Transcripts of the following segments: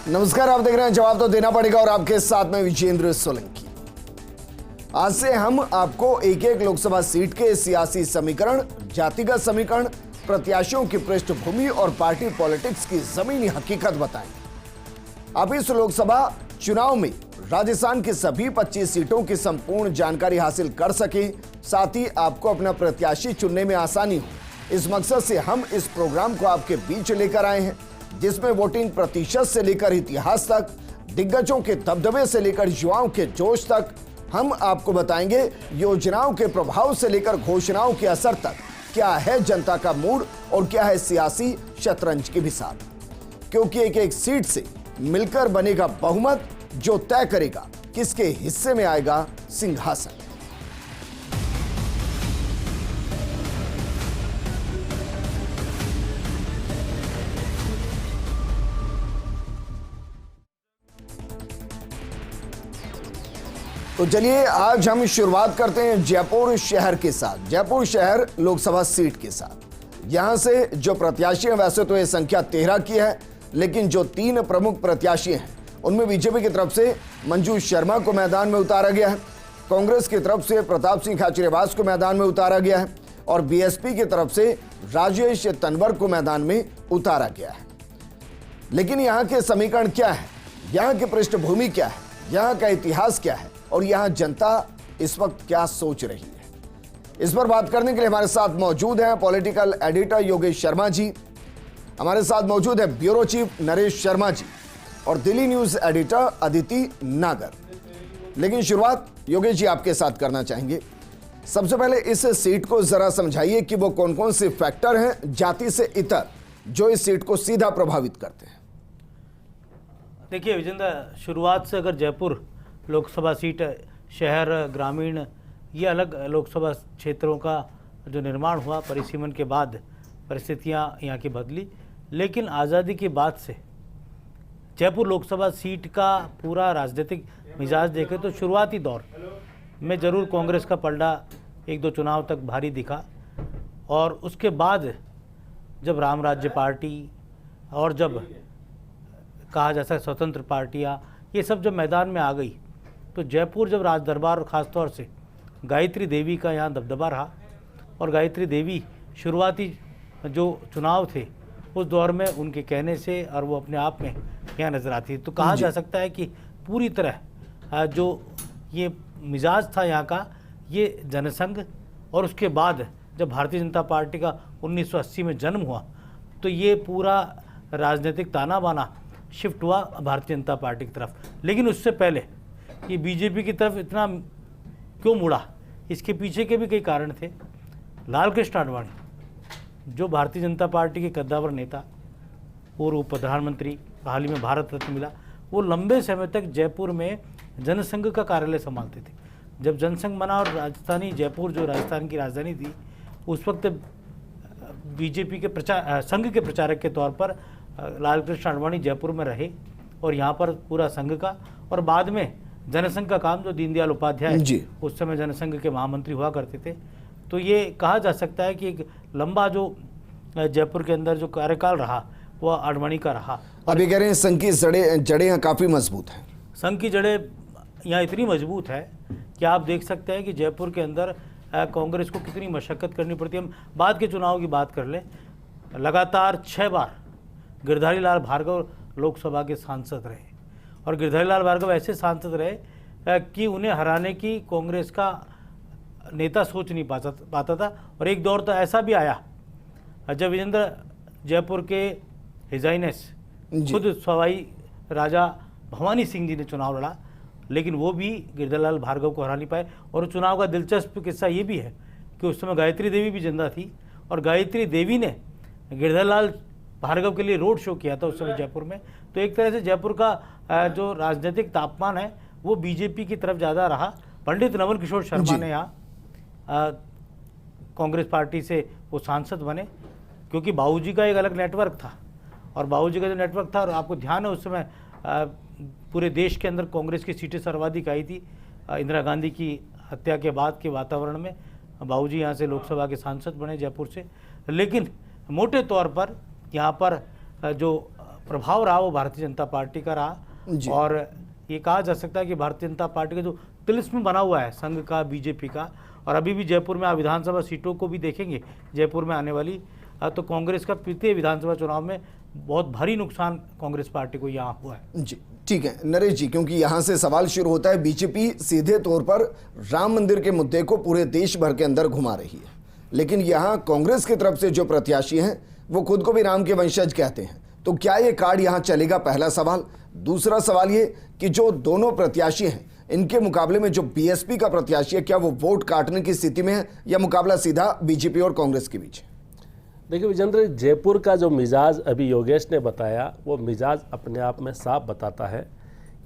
नमस्कार, आप देख रहे हैं जवाब तो देना पड़ेगा और आपके साथ में विजेंद्र सोलंकी। आज से हम आपको एक एक लोकसभा सीट के सियासी समीकरण, जातिगत समीकरण, प्रत्याशियों की पृष्ठभूमि और पार्टी पॉलिटिक्स की जमीनी हकीकत बताएंगे। आप इस लोकसभा चुनाव में राजस्थान की सभी 25 सीटों की संपूर्ण जानकारी हासिल कर सके, साथ ही आपको अपना प्रत्याशी चुनने में आसानी हो, इस मकसद से हम इस प्रोग्राम को आपके बीच लेकर आए हैं, जिसमें वोटिंग प्रतिशत से लेकर इतिहास तक, दिग्गजों के दबदबे से लेकर युवाओं के जोश तक हम आपको बताएंगे योजनाओं के प्रभाव से लेकर घोषणाओं के असर तक क्या है जनता का मूड और क्या है सियासी शतरंज की भिसाल। क्योंकि एक एक सीट से मिलकर बनेगा बहुमत जो तय करेगा किसके हिस्से में आएगा सिंहासन। तो चलिए आज हम शुरुआत करते हैं जयपुर शहर के साथ, जयपुर शहर लोकसभा सीट के साथ। यहां से जो प्रत्याशी हैं, वैसे तो ये संख्या 13 की है, लेकिन जो 3 प्रमुख प्रत्याशी हैं उनमें बीजेपी की तरफ से मंजू शर्मा को मैदान में उतारा गया है, कांग्रेस की तरफ से प्रताप सिंह खाचरियावास को मैदान में उतारा गया है और बीएसपी की तरफ से राजेश तन्वर को मैदान में उतारा गया है। लेकिन यहाँ के समीकरण क्या है, यहाँ की पृष्ठभूमि क्या है, यहाँ का इतिहास क्या है और यहाँ जनता इस वक्त क्या सोच रही है, इस पर बात करने के लिए हमारे साथ मौजूद हैं पॉलिटिकल एडिटर योगेश शर्मा जी, हमारे साथ मौजूद है ब्यूरो चीफ नरेश शर्मा जी और दिल्ली न्यूज एडिटर अदिति नागर। लेकिन शुरुआत योगेश जी आपके साथ करना चाहेंगे। सबसे पहले इस सीट को जरा समझाइए कि वो कौन कौन से फैक्टर हैं जाति से इतर जो इस सीट को सीधा प्रभावित करते हैं। देखिए विजेंद्र, शुरुआत से अगर जयपुर लोकसभा सीट, शहर, ग्रामीण, ये अलग लोकसभा क्षेत्रों का जो निर्माण हुआ परिसीमन के बाद परिस्थितियां यहाँ की बदली, लेकिन आज़ादी के बाद से जयपुर लोकसभा सीट का पूरा राजनीतिक मिजाज देखें तो शुरुआती दौर में ज़रूर कांग्रेस का पलड़ा 1-2 चुनाव तक भारी दिखा और उसके बाद जब राम राज्य पार्टी और जब कहा जा सकता स्वतंत्र पार्टियाँ ये सब जब मैदान में आ गई तो जयपुर जब राज दरबार और ख़ासतौर से गायत्री देवी का यहाँ दबदबा रहा और गायत्री देवी शुरुआती जो चुनाव थे उस दौर में उनके कहने से और वो अपने आप में यहाँ नज़र आती है। तो कहा जा सकता है कि पूरी तरह जो ये मिजाज था यहाँ का, ये जनसंघ और उसके बाद जब भारतीय जनता पार्टी का 1980 में जन्म हुआ तो ये पूरा राजनीतिक ताना बाना शिफ्ट हुआ भारतीय जनता पार्टी की तरफ। लेकिन उससे पहले ये बीजेपी की तरफ इतना क्यों मुड़ा, इसके पीछे के भी कई कारण थे। लाल कृष्ण आडवाणी जो भारतीय जनता पार्टी के कद्दावर नेता, पूर्व प्रधानमंत्री, हाल ही में भारत रत्न मिला, वो लंबे समय तक जयपुर में जनसंघ का कार्यालय संभालते थे। जब जनसंघ बना और राजधानी जयपुर जो राजस्थान की राजधानी थी उस वक्त बीजेपी के संघ के प्रचारक के तौर पर लाल कृष्ण आडवाणी जयपुर में रहे और यहाँ पर पूरा संघ का और बाद में जनसंघ का काम जो दीनदयाल उपाध्याय उस समय जनसंघ के महामंत्री हुआ करते थे। तो ये कहा जा सकता है कि एक लंबा जो जयपुर के अंदर जो कार्यकाल रहा वह आडवाणी का रहा। अब ये कह रहे हैं संघ की जड़ें यहाँ काफ़ी मजबूत हैं। संघ की जड़ें यहाँ इतनी मजबूत है कि आप देख सकते हैं कि जयपुर के अंदर कांग्रेस को कितनी मशक्क़त करनी पड़ती है। हम बाद के चुनाव की बात कर लें, लगातार 6 बार गिरधारी लाल भार्गव लोकसभा के सांसद रहे और गिरधारी लाल भार्गव ऐसे सांसद रहे कि उन्हें हराने की कांग्रेस का नेता सोच नहीं पाता था। और एक दौर तो ऐसा भी आया जब विजेंद्र जयपुर के हिजाइनेस खुद सवाई राजा भवानी सिंह जी ने चुनाव लड़ा, लेकिन वो भी गिरधारी लाल भार्गव को हरा नहीं पाए। और चुनाव का दिलचस्प किस्सा ये भी है कि उस समय गायत्री देवी भी जिंदा थी और गायत्री देवी ने गिरधारी लाल भार्गव के लिए रोड शो किया था उस समय जयपुर में। तो एक तरह से जयपुर का जो राजनीतिक तापमान है वो बीजेपी की तरफ ज़्यादा रहा। पंडित नवल किशोर शर्मा ने यहाँ कांग्रेस पार्टी से वो सांसद बने क्योंकि बाबूजी का एक अलग नेटवर्क था और बाबूजी का जो नेटवर्क था, और आपको ध्यान है उस समय पूरे देश के अंदर कांग्रेस की सीटें सर्वाधिक आई थी। इंदिरा गांधी की हत्या के बाद के वातावरण में बाबूजी यहाँ से लोकसभा के सांसद बने जयपुर से। लेकिन मोटे तौर पर यहाँ पर जो प्रभाव रहा वो भारतीय जनता पार्टी का रहा। जी। और ये कहा जा सकता है कि भारतीय जनता पार्टी का जो तिलिस्म बना हुआ है संघ का, बीजेपी का, और अभी भी जयपुर में आप विधानसभा सीटों को भी देखेंगे जयपुर में आने वाली, तो कांग्रेस का पिछले विधानसभा चुनाव में बहुत भारी नुकसान कांग्रेस पार्टी को यहाँ हुआ है। जी ठीक है नरेश जी, क्योंकि यहाँ से सवाल शुरू होता है, बीजेपी सीधे तौर पर राम मंदिर के मुद्दे को पूरे देश भर के अंदर घुमा रही है, लेकिन यहाँ कांग्रेस की तरफ से जो प्रत्याशी हैं वो खुद को भी राम के वंशज कहते हैं, तो क्या ये कार्ड यहाँ चलेगा? पहला सवाल। दूसरा सवाल ये कि जो दोनों प्रत्याशी हैं इनके मुकाबले में जो बीएसपी का प्रत्याशी है, क्या वो वोट काटने की स्थिति में है या मुकाबला सीधा बीजेपी और कांग्रेस के बीच है? देखिए विजेंद्र, जयपुर का जो मिजाज अभी योगेश ने बताया वो मिजाज अपने आप में साफ बताता है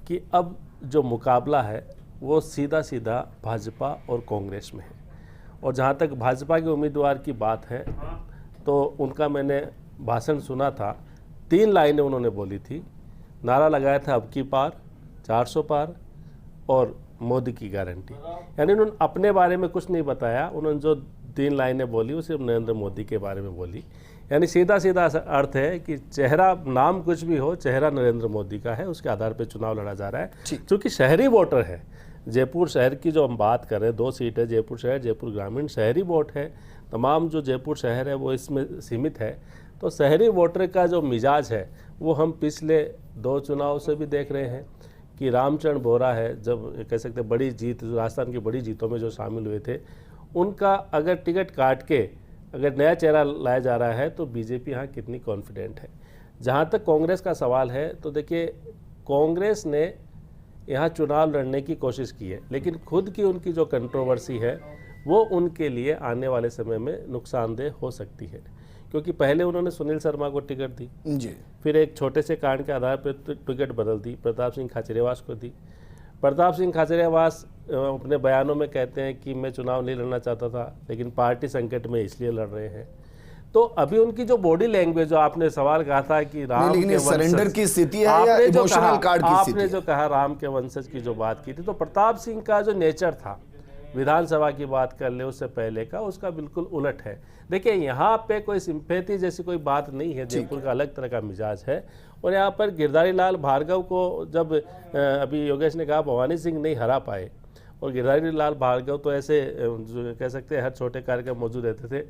कि अब जो मुकाबला है वो सीधा सीधा भाजपा और कांग्रेस में है। और जहाँ तक भाजपा के उम्मीदवार की बात है तो उनका मैंने भाषण सुना था, 3 लाइनें उन्होंने बोली थी, नारा लगाया था अब की पार, 400 पार और मोदी की गारंटी। यानी उन्होंने अपने बारे में कुछ नहीं बताया, उन्होंने जो 3 लाइनें बोली वो सिर्फ नरेंद्र मोदी के बारे में बोली। यानी सीधा सीधा अर्थ है कि चेहरा, नाम कुछ भी हो, चेहरा नरेंद्र मोदी का है, उसके आधार पर चुनाव लड़ा जा रहा है। क्योंकि शहरी वोटर है, जयपुर शहर की जो हम बात कर रहे हैं, 2 सीट है, जयपुर शहर, जयपुर ग्रामीण, शहरी वोट है, तमाम जो जयपुर शहर है वो इसमें सीमित है। तो शहरी वोटर का जो मिजाज है वो हम पिछले 2 चुनाव से भी देख रहे हैं कि रामचरण बोहरा है, जब कह सकते बड़ी जीत, राजस्थान की बड़ी जीतों में जो शामिल हुए थे, उनका अगर टिकट काट के अगर नया चेहरा लाया जा रहा है तो बीजेपी यहाँ कितनी कॉन्फिडेंट है। जहाँ तक कांग्रेस का सवाल है तो देखिए, कांग्रेस ने यहाँ चुनाव लड़ने की कोशिश की है, लेकिन खुद की उनकी जो कंट्रोवर्सी है वो उनके लिए आने वाले समय में नुकसानदेह हो सकती है। क्योंकि पहले उन्होंने सुनील शर्मा को टिकट दी जी, फिर एक छोटे से कांड के आधार पर टिकट बदल दी, प्रताप सिंह खाचरियावास को दी। प्रताप सिंह खाचरियावास अपने बयानों में कहते हैं कि मैं चुनाव नहीं लड़ना चाहता था, लेकिन पार्टी संकट में इसलिए लड़ रहे हैं। तो अभी उनकी जो बॉडी लैंग्वेज, जो आपने सवाल कहा था कि राम के सरेंडर की स्थिति है या इमोशनल कार्ड की स्थिति, आपने जो कहा राम के वंशज की जो बात की थी, तो प्रताप सिंह का जो नेचर था, विधानसभा की बात कर ले उससे पहले का, उसका बिल्कुल उलट है। देखिए यहाँ पे कोई सिंपैथी जैसी कोई बात नहीं है, जयपुर का अलग तरह का मिजाज है। और यहाँ पर गिरधारी लाल भार्गव को जब अभी योगेश ने कहा भवानी सिंह नहीं हरा पाए, और गिरधारी लाल भार्गव तो ऐसे जो कह सकते हैं हर छोटे कार्यक्रम मौजूद रहते थे,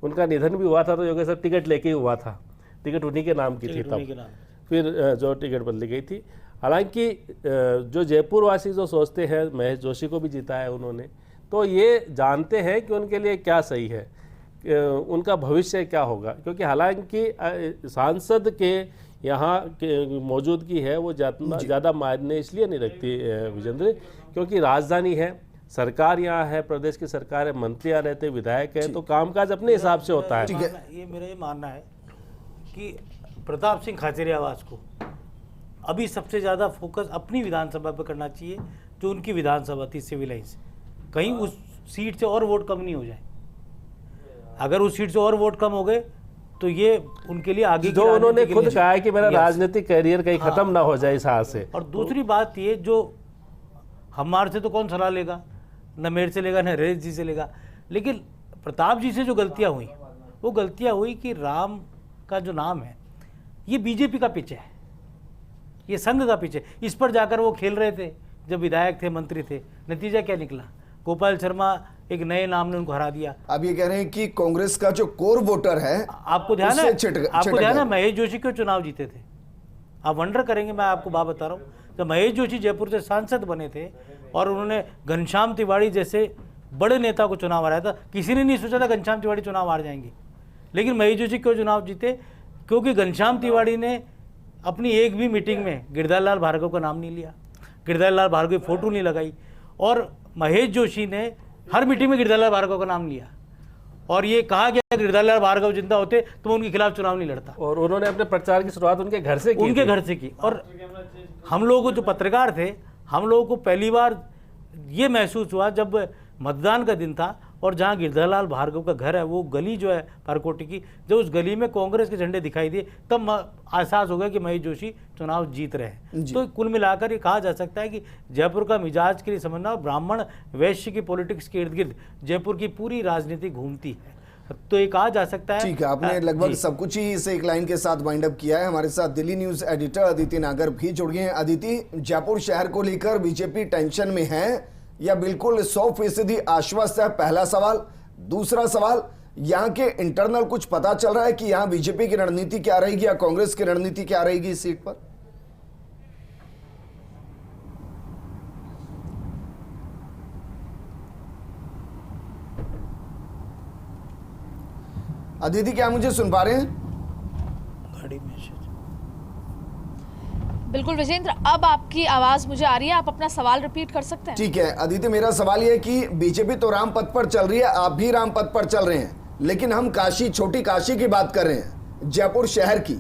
उनका निधन भी हुआ था तो योगेश साहब टिकट लेके ही हुआ था, टिकट उन्हीं के नाम की थी तब, फिर जो टिकट बदली गई थी। हालांकि जो जयपुर वासी जो सोचते हैं, महेश जोशी को भी जीता है उन्होंने, तो ये जानते हैं कि उनके लिए क्या सही है, उनका भविष्य क्या होगा। क्योंकि हालांकि सांसद के यहाँ के मौजूदगी है वो ज़्यादा मायने इसलिए नहीं रखती विजेंद्र, क्योंकि राजधानी है, सरकार यहाँ है, प्रदेश की सरकार है, मंत्री यहाँ रहते, विधायक है, तो कामकाज अपने हिसाब से होता है। ये मेरा ये मानना है कि प्रताप सिंह खाचरियावास को अभी सबसे ज़्यादा फोकस अपनी विधानसभा पर करना चाहिए, जो उनकी विधानसभा थी सिविल लाइंस, कहीं उस सीट से और वोट कम नहीं हो जाए। अगर उस सीट से और वोट कम हो गए तो ये उनके लिए आगे जो उन्होंने खुद कहा है कि मेरा राजनीतिक करियर कहीं खत्म ना हो जाए इस हाथ से। और दूसरी बात ये, जो हमारे से तो कौन सलाह लेगा, न मेरे से लेगा, न नरेश जी से लेगा, लेकिन प्रताप जी से जो गलतियां हुई वो गलतियां हुई कि राम का जो नाम है ये बीजेपी का पिच है, ये संघ का पिच है, इस पर जाकर वो खेल रहे थे जब विधायक थे, मंत्री थे। नतीजा क्या निकला? गोपाल शर्मा एक नए नाम ने उनको हरा दिया। अब ये कह रहे हैं कि कांग्रेस का जो कोर वोटर है, आपको ध्यान है महेश जोशी क्यों चुनाव जीते थे? आप वंडर करेंगे, मैं आपको बात बता रहा हूँ। जब महेश जोशी जयपुर से सांसद बने थे और उन्होंने घनश्याम तिवाड़ी जैसे बड़े नेता को चुनाव हराया था, किसी ने नहीं सोचा था घनश्याम तिवाड़ी चुनाव हार जाएंगे, लेकिन महेश जोशी क्यों चुनाव जीते? क्योंकि घनश्याम तिवाड़ी ने अपनी एक भी मीटिंग में गिरधारी लाल भार्गव का नाम नहीं लिया, गिरधारी लाल भार्गव की फोटो नहीं लगाई, और महेश जोशी ने हर मीटिंग में गिरधारी लाल भार्गव का नाम लिया और ये कहा गया गिरधारी लाल भार्गव जिंदा होते तो मैं उनके खिलाफ चुनाव नहीं लड़ता। और उन्होंने अपने प्रचार की शुरुआत उनके घर से की, और हम लोगों को जो पत्रकार थे, हम लोगों को पहली बार ये महसूस हुआ जब मतदान का दिन था और जहाँ गिरधारी लाल भार्गव का घर है, वो गली जो है परकोटी की, जब उस गली में कांग्रेस के झंडे दिखाई दिए तब एहसास हो गया कि महेश जोशी चुनाव जीत रहे हैं। तो कुल मिलाकर ये कहा जा सकता है कि जयपुर का मिजाज के लिए समझना, ब्राह्मण वैश्य की पॉलिटिक्स के इर्द गिर्द जयपुर की पूरी राजनीति घूमती है। तो ये कहा जा सकता है। ठीक है, आपने लगभग जी। सब कुछ ही इस एक लाइन के साथ वाइंड अप किया है। हमारे साथ दिल्ली न्यूज एडिटर अदिति नागर भी जुड़ गए हैं। अदिति, जयपुर शहर को लेकर बीजेपी टेंशन में है या बिल्कुल 100% आश्वस्त है? पहला सवाल। दूसरा सवाल, यहाँ के इंटरनल कुछ पता चल रहा है कि यहाँ बीजेपी की रणनीति क्या रहेगी या कांग्रेस की रणनीति क्या रहेगी इस सीट पर? अदिति, क्या मुझे सुन पा रहे हैं? घड़ी मैसेज। बिल्कुल विजेंद्र, अब आपकी आवाज मुझे आ रही है। आप अपना सवाल रिपीट कर सकते हैं? ठीक है अदिति, मेरा सवाल यह है कि बीजेपी तो राम पथ पर चल रही है, आप भी राम पथ पर चल रहे हैं, लेकिन हम काशी, छोटी काशी की बात कर रहे हैं, जयपुर शहर की।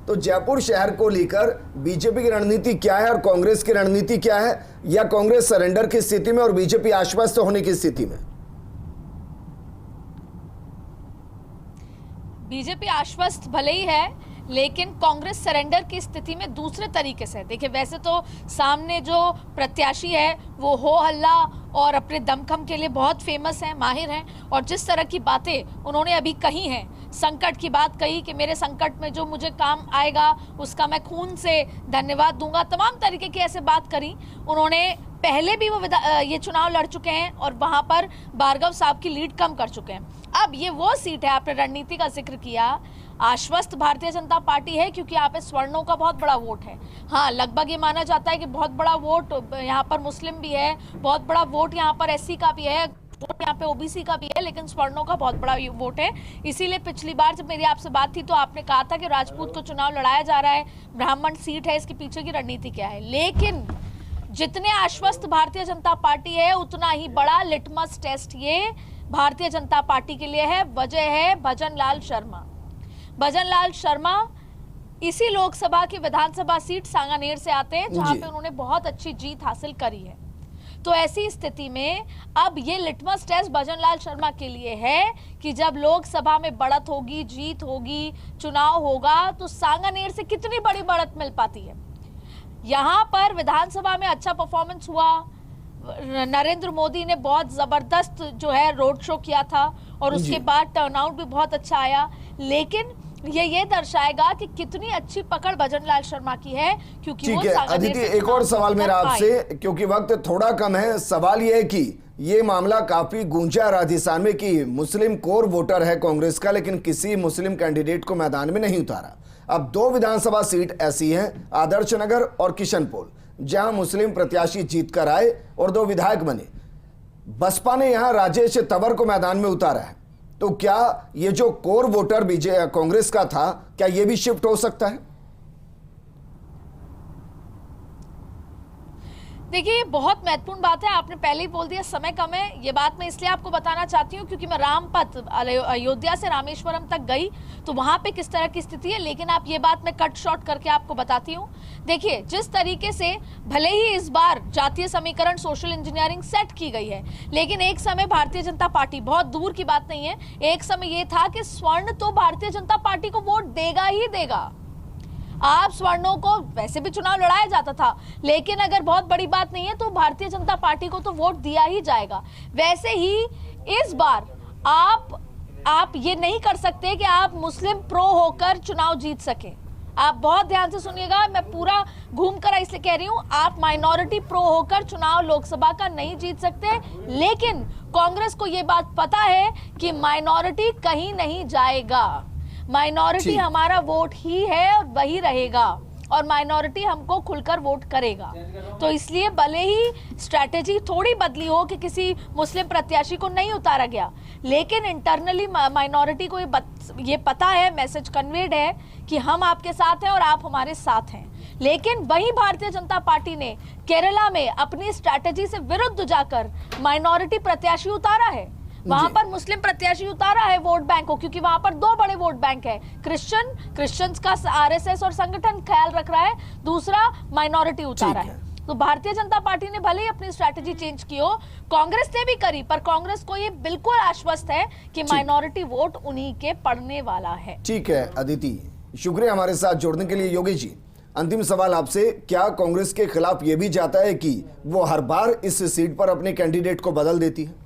तो जयपुर शहर को लेकर बीजेपी की रणनीति क्या है और कांग्रेस की रणनीति क्या है? या कांग्रेस सरेंडर की स्थिति में और बीजेपी आश्वस्त होने की स्थिति में? बीजेपी आश्वस्त भले ही है, लेकिन कांग्रेस सरेंडर की स्थिति में दूसरे तरीके से। देखिए, वैसे तो सामने जो प्रत्याशी है वो हो हल्ला और अपने दमखम के लिए बहुत फेमस हैं, माहिर हैं, और जिस तरह की बातें उन्होंने अभी कही हैं, संकट की बात कही कि मेरे संकट में जो मुझे काम आएगा उसका मैं खून से धन्यवाद दूंगा, तमाम तरीके की ऐसे बात करी उन्होंने। पहले भी वो ये चुनाव लड़ चुके हैं और वहां पर भार्गव साहब की लीड कम कर चुके हैं। अब ये वो सीट है, आपने रणनीति का जिक्र किया, आश्वस्त भारतीय जनता पार्टी है क्योंकि यहाँ पे स्वर्णों का बहुत बड़ा वोट है। हाँ, लगभग ये माना जाता है कि बहुत बड़ा वोट यहाँ पर मुस्लिम भी है, बहुत बड़ा वोट यहाँ पर एससी का भी है, वोट यहाँ पे ओबीसी का भी है, लेकिन स्वर्णों का बहुत बड़ा वोट है। इसीलिए पिछली बार जब मेरी आपसे बात थी तो आपने कहा था कि राजपूत को चुनाव लड़ाया जा रहा है, ब्राह्मण सीट है, इसके पीछे की रणनीति क्या है। लेकिन जितने आश्वस्त भारतीय जनता पार्टी है, उतना ही बड़ा लिटमस टेस्ट ये भारतीय जनता पार्टी के लिए है। वजह है भजन लाल शर्मा। भजन लाल शर्मा इसी लोकसभा की विधानसभा सीट सांगानेर से आते हैं, जहां पे उन्होंने बहुत अच्छी जीत हासिल करी है। तो ऐसी स्थिति में अब ये लिटमस टेस्ट भजन लाल शर्मा के लिए है कि जब लोकसभा में बढ़त होगी, जीत होगी, चुनाव होगा, तो सांगानेर से कितनी बड़ी बढ़त मिल पाती है। यहाँ पर विधानसभा में अच्छा परफॉर्मेंस हुआ, नरेंद्र मोदी ने बहुत जबरदस्त जो है रोड शो किया था और उसके बाद टर्नआउट भी बहुत अच्छा आया। लेकिन ये दर्शाएगा कि कितनी अच्छी पकड़ भजन लाल शर्मा की है, क्योंकि ठीक है अदिति, एक और सवाल मेरा आपसे, क्योंकि वक्त थोड़ा कम है। सवाल यह है कि ये मामला काफी गूंजा राजस्थान में कि मुस्लिम कोर वोटर है कांग्रेस का, लेकिन किसी मुस्लिम कैंडिडेट को मैदान में नहीं उतारा। अब 2 विधानसभा सीट ऐसी हैं, आदर्श नगर और किशनपोल, जहां मुस्लिम प्रत्याशी जीत कर आए और 2 विधायक बने। बसपा ने यहां राजेश तंवर को मैदान में उतारा है। तो क्या ये जो कोर वोटर कांग्रेस का था, क्या ये भी शिफ्ट हो सकता है? देखिए, ये बहुत महत्वपूर्ण बात है। आपने पहले ही बोल दिया समय कम है। ये बात मैं इसलिए आपको बताना चाहती हूँ क्योंकि मैं रामपथ अयोध्या से रामेश्वरम तक गई तो वहां पे किस तरह की स्थिति है, लेकिन आप ये बात मैं कट शॉर्ट करके आपको बताती हूँ। देखिए, जिस तरीके से भले ही इस बार जातीय समीकरण सोशल इंजीनियरिंग सेट की गई है, लेकिन एक समय भारतीय जनता पार्टी, बहुत दूर की बात नहीं है, एक समय ये था कि स्वर्ण तो भारतीय जनता पार्टी को वोट देगा ही देगा। आप स्वर्णों को वैसे भी चुनाव लड़ाया जाता था, लेकिन अगर बहुत बड़ी बात नहीं है तो भारतीय जनता पार्टी को तो वोट दिया ही जाएगा। वैसे ही इस बार आप ये नहीं कर सकते कि आप मुस्लिम प्रो होकर चुनाव जीत सके। आप बहुत ध्यान से सुनिएगा, मैं पूरा घूम कर इसलिए कह रही हूं, आप माइनॉरिटी प्रो होकर चुनाव लोकसभा का नहीं जीत सकते। लेकिन कांग्रेस को यह बात पता है कि माइनॉरिटी कहीं नहीं जाएगा, माइनॉरिटी हमारा वोट ही है और वही रहेगा, और माइनॉरिटी हमको खुलकर वोट करेगा। तो इसलिए भले ही स्ट्रैटेजी थोड़ी बदली हो कि किसी मुस्लिम प्रत्याशी को नहीं उतारा गया, लेकिन इंटरनली माइनॉरिटी को ये पता है, मैसेज कन्वेड है कि हम आपके साथ हैं और आप हमारे साथ हैं। लेकिन वही भारतीय जनता पार्टी ने केरला में अपनी स्ट्रैटेजी से विरुद्ध जाकर माइनॉरिटी प्रत्याशी उतारा है। वहां पर मुस्लिम प्रत्याशी उतारा है वोट बैंक को, क्योंकि वहां पर 2 बड़े वोट बैंक है, क्रिश्चियंस का आरएसएस और संगठन ख्याल रख रहा है, दूसरा माइनॉरिटी उतारा है। तो भारतीय जनता पार्टी ने भले ही अपनी स्ट्रैटेजी चेंज की हो, कांग्रेस ने भी करी, पर कांग्रेस को ये बिल्कुल आश्वस्त है कि माइनॉरिटी वोट उन्हीं के पड़ने वाला है। ठीक है अदिति, शुक्रिया हमारे साथ जुड़ने के लिए। योगेश जी, अंतिम सवाल आपसे, क्या कांग्रेस के खिलाफ यह भी चाहता है कि वो हर बार इस सीट पर अपने कैंडिडेट को बदल देती है?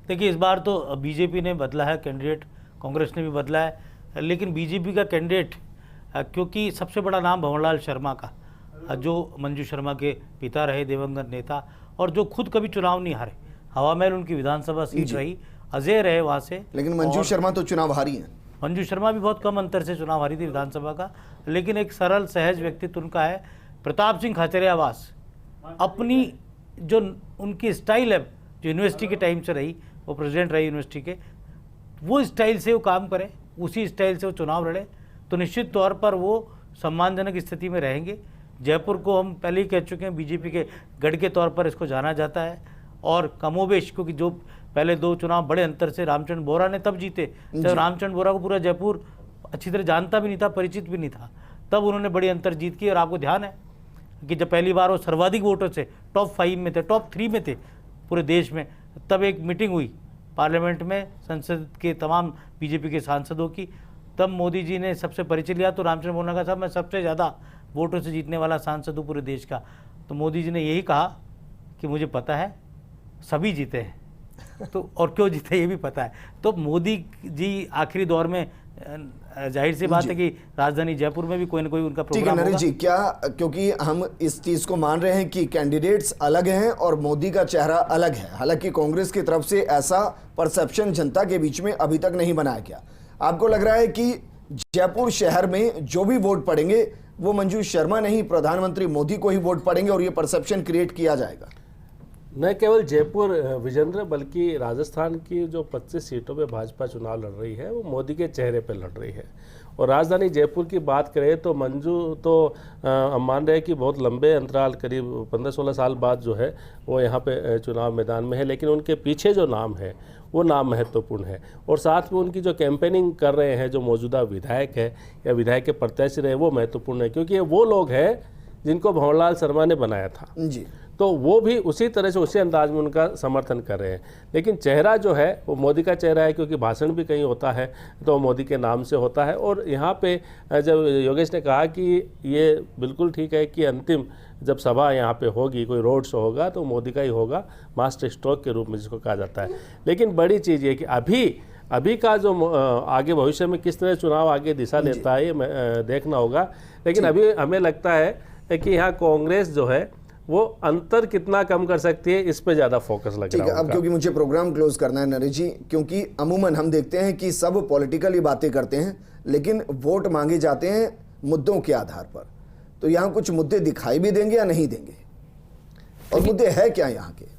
देखिए, इस बार तो बीजेपी ने बदला है कैंडिडेट, कांग्रेस ने भी बदला है, लेकिन बीजेपी का कैंडिडेट क्योंकि सबसे बड़ा नाम भंवरलाल शर्मा का, जो मंजू शर्मा के पिता रहे, दिवंगत नेता, और जो खुद कभी चुनाव नहीं हारे, हवा महल उनकी विधानसभा सीट रही, अजय रहे वहाँ से। लेकिन मंजू शर्मा तो चुनाव हारी हैं। मंजू शर्मा भी बहुत कम अंतर से चुनाव हारी थी विधानसभा का, लेकिन एक सरल सहज व्यक्तित्व उनका है। प्रताप सिंह खाचरियावास अपनी जो उनकी स्टाइल है, जो यूनिवर्सिटी के टाइम से रही, वो प्रेसिडेंट रहे यूनिवर्सिटी के, वो स्टाइल से वो काम करें, उसी स्टाइल से वो चुनाव लड़े, तो निश्चित तौर पर वो सम्मानजनक स्थिति में रहेंगे। जयपुर को हम पहले ही कह चुके हैं, बीजेपी के गढ़ के तौर पर इसको जाना जाता है, और कमोबेश क्योंकि जो पहले 2 चुनाव बड़े अंतर से रामचंद्र बोरा ने तब जीते, जब रामचंद्र बोरा को पूरा जयपुर अच्छी तरह जानता भी नहीं था, परिचित भी नहीं था, तब उन्होंने बड़ी अंतर जीत की। और आपको ध्यान है कि जब पहली बार वो सर्वाधिक वोटों से टॉप 5 में थे, टॉप 3 में थे पूरे देश में, तब एक मीटिंग हुई पार्लियामेंट में संसद के तमाम बीजेपी के सांसदों की, तब मोदी जी ने सबसे परिचय लिया, तो रामचंद्र बोरा का साहब मैं सबसे ज़्यादा वोटों से जीतने वाला सांसद हूँ पूरे देश का। तो मोदी जी ने यही कहा कि मुझे पता है सभी जीते हैं, तो और क्यों जीते ये भी पता है। तो मोदी जी आखिरी दौर में जाहिर सी बात है कि राजधानी जयपुर में भी कोई ना कोई उनका ठीक है प्रोग्राम नरेश होगा। जी, क्या क्योंकि हम इस चीज को मान रहे हैं कि कैंडिडेट्स अलग हैं और मोदी का चेहरा अलग है, हालांकि कांग्रेस की तरफ से ऐसा परसेप्शन जनता के बीच में अभी तक नहीं बनाया गया। आपको लग रहा है कि जयपुर शहर में जो भी वोट पड़ेंगे वो मंजू शर्मा नहीं, प्रधानमंत्री मोदी को ही वोट पड़ेंगे और ये परसेप्शन क्रिएट किया जाएगा? न केवल जयपुर विजेंद्र, बल्कि राजस्थान की जो 25 सीटों पे भाजपा चुनाव लड़ रही है वो मोदी के चेहरे पर लड़ रही है। और राजधानी जयपुर की बात करें तो मंजू तो हम मान रहे हैं कि बहुत लंबे अंतराल, करीब 15-16 साल बाद जो है वो यहाँ पे चुनाव मैदान में है, लेकिन उनके पीछे जो नाम है वो नाम महत्वपूर्ण है। और साथ में उनकी जो कैंपेनिंग कर रहे हैं जो मौजूदा विधायक है या विधायक के प्रत्याशी रहे, वो महत्वपूर्ण है, क्योंकि ये वो लोग हैं जिनको भंवरलाल शर्मा ने बनाया था जी। तो वो भी उसी तरह से उसी अंदाज में उनका समर्थन कर रहे हैं। लेकिन चेहरा जो है वो मोदी का चेहरा है, क्योंकि भाषण भी कहीं होता है तो मोदी के नाम से होता है। और यहाँ पे जब योगेश ने कहा कि ये बिल्कुल ठीक है कि अंतिम जब सभा यहाँ पे होगी, कोई रोड शो होगा तो मोदी का ही होगा, मास्टर स्ट्रोक के रूप में जिसको कहा जाता है। लेकिन बड़ी चीज़ ये कि अभी का जो आगे भविष्य में किस तरह चुनाव आगे दिशा लेता है ये देखना होगा। लेकिन अभी हमें लगता है कि यहाँ कांग्रेस जो है वो अंतर कितना कम कर सकती है, इस पे ज़्यादा फोकस लग रहा है। अब क्योंकि मुझे प्रोग्राम क्लोज करना है नरेश जी, क्योंकि अमूमन हम देखते हैं कि सब पॉलिटिकली बातें करते हैं लेकिन वोट मांगे जाते हैं मुद्दों के आधार पर, तो यहाँ कुछ मुद्दे दिखाई भी देंगे या नहीं देंगे, और मुद्दे है क्या यहाँ के?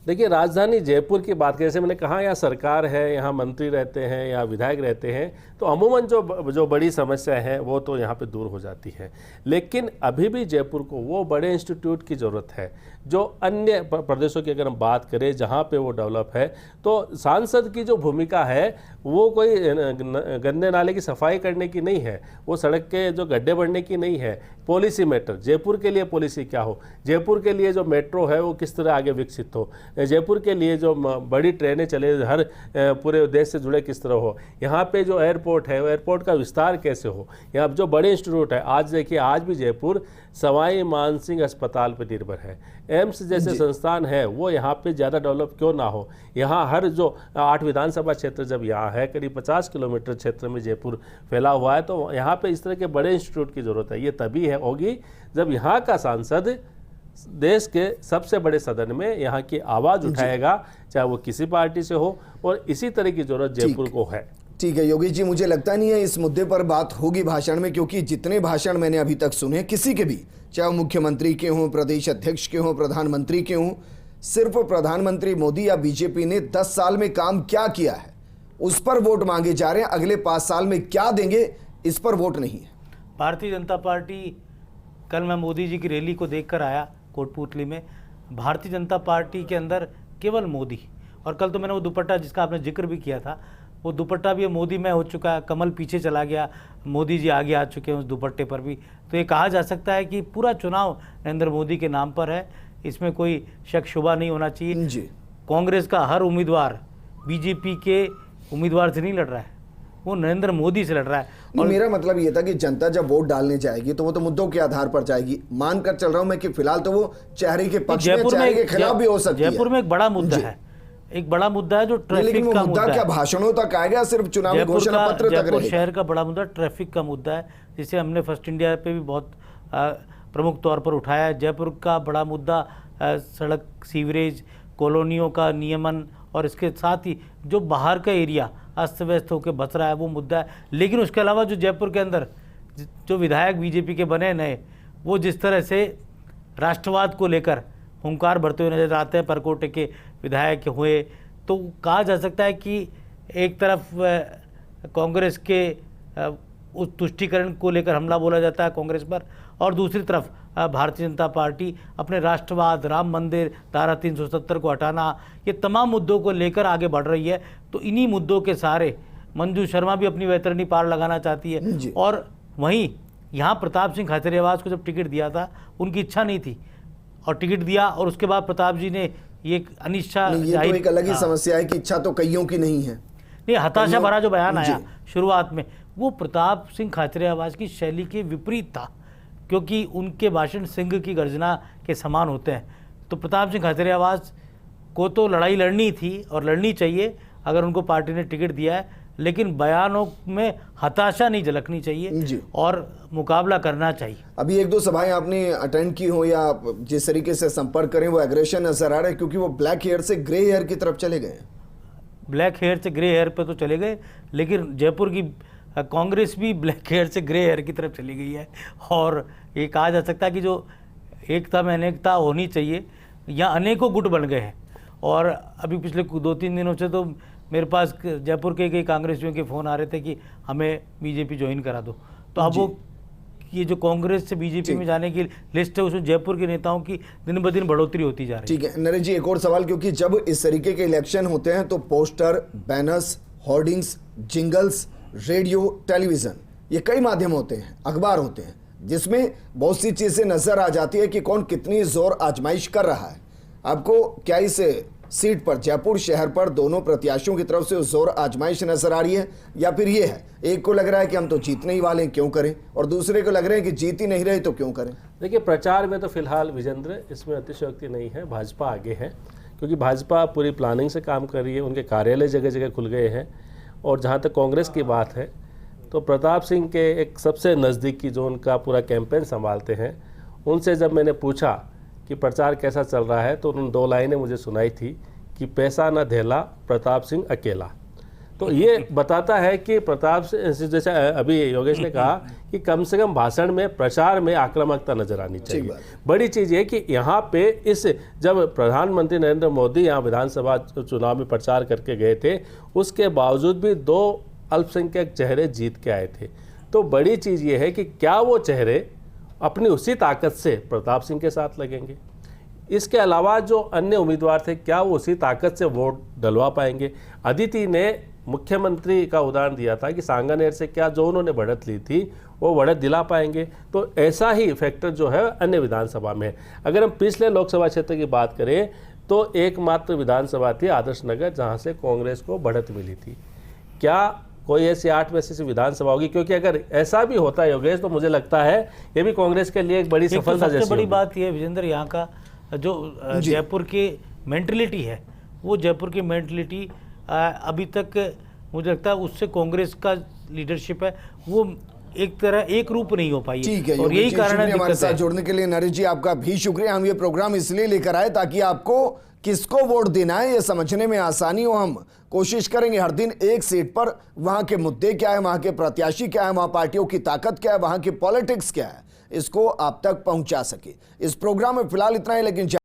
देखिए, राजधानी जयपुर की बात करें, जैसे मैंने कहा यहाँ सरकार है, यहाँ मंत्री रहते हैं या विधायक रहते हैं, तो अमूमन जो बड़ी समस्या है वो तो यहाँ पे दूर हो जाती है। लेकिन अभी भी जयपुर को वो बड़े इंस्टीट्यूट की ज़रूरत है जो अन्य प्रदेशों की अगर हम बात करें जहाँ पे वो डेवलप है। तो सांसद की जो भूमिका है वो कोई गंदे नाले की सफाई करने की नहीं है, वो सड़क के जो गड्ढे बढ़ने की नहीं है। पॉलिसी मैटर, जयपुर के लिए पॉलिसी क्या हो, जयपुर के लिए जो मेट्रो है वो किस तरह आगे विकसित हो, जयपुर के लिए जो बड़ी ट्रेनें चले हर पूरे देश से जुड़े किस तरह हो, यहाँ पे जो एयरपोर्ट है वो एयरपोर्ट का विस्तार कैसे हो, यहाँ जो बड़े इंस्टीट्यूट है। आज देखिए, आज भी जयपुर सवाई मानसिंह अस्पताल पर निर्भर है, एम्स जैसे संस्थान है वो यहाँ पे ज़्यादा डेवलप क्यों ना हो। यहाँ हर जो 8 विधानसभा क्षेत्र जब यहाँ है, करीब 50 किलोमीटर क्षेत्र में जयपुर फैला हुआ है, तो यहाँ पे इस तरह के बड़े इंस्टीट्यूट की ज़रूरत है। ये तभी होगी जब यहाँ का सांसद देश के सबसे बड़े सदन में यहाँ की आवाज़ उठाएगा, चाहे वो किसी पार्टी से हो, और इसी तरह की जरूरत जयपुर को है। ठीक है योगेश जी, मुझे लगता नहीं है इस मुद्दे पर बात होगी भाषण में, क्योंकि जितने भाषण मैंने अभी तक सुने किसी के भी, चाहे वो मुख्यमंत्री के हों, प्रदेश अध्यक्ष के हों, प्रधानमंत्री के हों, सिर्फ प्रधानमंत्री मोदी या बीजेपी ने 10 साल में काम क्या किया है उस पर वोट मांगे जा रहे हैं। अगले 5 साल में क्या देंगे इस पर वोट नहीं है। भारतीय जनता पार्टी, कल मैं मोदी जी की रैली को देखकर आया कोटपूतली में, भारतीय जनता पार्टी के अंदर केवल मोदी, और कल तो मैंने वो दुपट्टा जिसका आपने जिक्र भी किया था, वो दुपट्टा भी मोदी में हो चुका है, कमल पीछे चला गया, मोदी जी आगे आ चुके हैं उस दुपट्टे पर भी। तो ये कहा जा सकता है कि पूरा चुनाव नरेंद्र मोदी के नाम पर है, इसमें कोई शक शुबा नहीं होना चाहिए जी। कांग्रेस का हर उम्मीदवार बीजेपी के उम्मीदवार से नहीं लड़ रहा है, वो नरेंद्र मोदी से लड़ रहा है। और मेरा मतलब ये था कि जनता जब वोट डालने जाएगी तो वो तो मुद्दों के आधार पर जाएगी। मानकर चल रहा हूं मैं कि फिलहाल तो वो चेहरे के पक्ष में, चेहरे के खिलाफ भी हो सकती है। जयपुर में एक बड़ा मुद्दा है, एक बड़ा मुद्दा है जो लेकिन ट्रैफिक वो का मुद्दा मुद्दा क्या है। भाषणों तक आएगा, सिर्फ चुनावी घोषणा पत्र तक जयपुर रहेगा? शहर का बड़ा मुद्दा ट्रैफिक का मुद्दा है, जिसे हमने फर्स्ट इंडिया पे भी बहुत प्रमुख तौर पर उठाया है। जयपुर का बड़ा मुद्दा सड़क, सीवरेज, कॉलोनियों का नियमन और इसके साथ ही जो बाहर का एरिया अस्त व्यस्त होकर बच रहा है, वो मुद्दा है। लेकिन उसके अलावा जो जयपुर के अंदर जो विधायक बीजेपी के बने नए, वो जिस तरह से राष्ट्रवाद को लेकर हुंकार भरते हुए नजर आते हैं, परकोटे के विधायक हुए, तो कहा जा सकता है कि एक तरफ कांग्रेस के उस तुष्टीकरण को लेकर हमला बोला जाता है कांग्रेस पर, और दूसरी तरफ भारतीय जनता पार्टी अपने राष्ट्रवाद, राम मंदिर, धारा 370 को हटाना, ये तमाम मुद्दों को लेकर आगे बढ़ रही है। तो इन्हीं मुद्दों के सहारे मंजू शर्मा भी अपनी वैतरणी पार लगाना चाहती है। और वहीं यहाँ प्रताप सिंह खाचरियावास को जब टिकट दिया था, उनकी इच्छा नहीं थी और टिकट दिया, और उसके बाद प्रताप जी ने ये अनिच्छा ये तो एक अलग ही समस्या है कि इच्छा तो कईयों की नहीं है। नहीं, हताशा भरा जो बयान आया शुरुआत में, वो प्रताप सिंह खाचरियावास की शैली के विपरीत था, क्योंकि उनके भाषण सिंह की गर्जना के समान होते हैं। तो प्रताप सिंह खाचरियावास को तो लड़ाई लड़नी थी और लड़नी चाहिए अगर उनको पार्टी ने टिकट दिया है, लेकिन बयानों में हताशा नहीं झलकनी चाहिए और मुकाबला करना चाहिए। अभी एक दो सभाएं आपने अटेंड की हो या जिस तरीके से संपर्क करें, वो एग्रेशन नजर आ रहा है, क्योंकि वो ब्लैक हेयर से ग्रे हेयर की तरफ चले गए। ब्लैक हेयर से ग्रे हेयर पे तो चले गए, लेकिन जयपुर की कांग्रेस भी ब्लैक हेयर से ग्रे हेयर की तरफ चली गई है। और ये कहा जा सकता है कि जो एकता में अनेकता होनी चाहिए, यहाँ अनेकों गुट बन गए हैं। और अभी पिछले 2-3 दिनों से तो मेरे पास जयपुर के कई कांग्रेसियों के फ़ोन आ रहे थे कि हमें बीजेपी ज्वाइन करा दो। तो अब वो ये जो कांग्रेस से बीजेपी में जाने की लिस्ट है, उसमें जयपुर के नेताओं की दिन ब दिन बढ़ोतरी होती जा रही है। ठीक है नरेश जी, एक और सवाल, क्योंकि जब इस तरीके के इलेक्शन होते हैं तो poster, banners, hoardings, jingles, radio, television, ये कई माध्यम होते हैं, अखबार होते हैं, जिसमें बहुत सी चीजें नजर आ जाती है कि कौन कितनी जोर आजमाइश कर रहा है। आपको क्या इस सीट पर, जयपुर शहर पर, दोनों प्रत्याशियों की तरफ से जोर आजमाइश नजर आ रही है, या फिर ये है एक को लग रहा है कि हम तो जीतने ही वाले हैं, क्यों करें, और दूसरे को लग रहा है कि जीत ही नहीं रहे तो क्यों करें? देखिए, प्रचार में तो फिलहाल विजेंद्र इसमें अतिशयोक्ति नहीं है, भाजपा आगे है, क्योंकि भाजपा पूरी प्लानिंग से काम कर रही है, उनके कार्यालय जगह जगह खुल गए हैं। और जहाँ तक कांग्रेस की बात है, तो प्रताप सिंह के एक सबसे नज़दीकी जो उनका पूरा कैंपेन संभालते हैं, उनसे जब मैंने पूछा कि प्रचार कैसा चल रहा है, तो उन्होंने 2 लाइनें मुझे सुनाई थी कि पैसा न धेला, प्रताप सिंह अकेला। तो ये बताता है कि प्रताप सिंह, जैसे अभी योगेश ने कहा कि कम से कम भाषण में, प्रचार में आक्रामकता नजर आनी चाहिए। बड़ी चीज़ ये कि यहाँ पे जब प्रधानमंत्री नरेंद्र मोदी यहाँ विधानसभा चुनाव में प्रचार करके गए थे, उसके बावजूद भी 2 अल्पसंख्यक चेहरे जीत के आए थे। तो बड़ी चीज़ ये है कि क्या वो चेहरे अपनी उसी ताकत से प्रताप सिंह के साथ लगेंगे, इसके अलावा जो अन्य उम्मीदवार थे क्या वो उसी ताकत से वोट डलवा पाएंगे। अदिति ने मुख्यमंत्री का उदाहरण दिया था कि सांगानेर से क्या जो उन्होंने बढ़त ली थी वो बढ़त दिला पाएंगे। तो ऐसा ही फैक्टर जो है अन्य विधानसभा में है। अगर हम पिछले लोकसभा क्षेत्र की बात करें तो एकमात्र विधानसभा थी आदर्श नगर, जहाँ से कांग्रेस को बढ़त मिली थी। क्या कोई ऐसी 8 में से विधानसभा होगी? क्योंकि अगर ऐसा भी होता है योगेश, तो मुझे लगता है ये भी कांग्रेस के लिए एक बड़ी सफलता जैसी बड़ी बात यह है विजेंद्र, यहाँ का जो जयपुर की मेंटलिटी है, वो जयपुर की मेंटलिटी अभी तक मुझे लगता है उससे कांग्रेस का लीडरशिप है वो एक तरह एक रूप नहीं हो पाई। ठीक है, और यही कारण है हमारे साथ जुड़ने के लिए। नरेश जी, आपका भी शुक्रिया। हम ये प्रोग्राम इसलिए लेकर आए ताकि आपको किसको वोट देना है ये समझने में आसानी हो। हम कोशिश करेंगे हर दिन एक सीट पर वहां के मुद्दे क्या है, वहां के प्रत्याशी क्या है, वहां पार्टियों की ताकत क्या है, वहां की पॉलिटिक्स क्या है, इसको आप तक पहुंचा सके। इस प्रोग्राम में फिलहाल इतना ही, लेकिन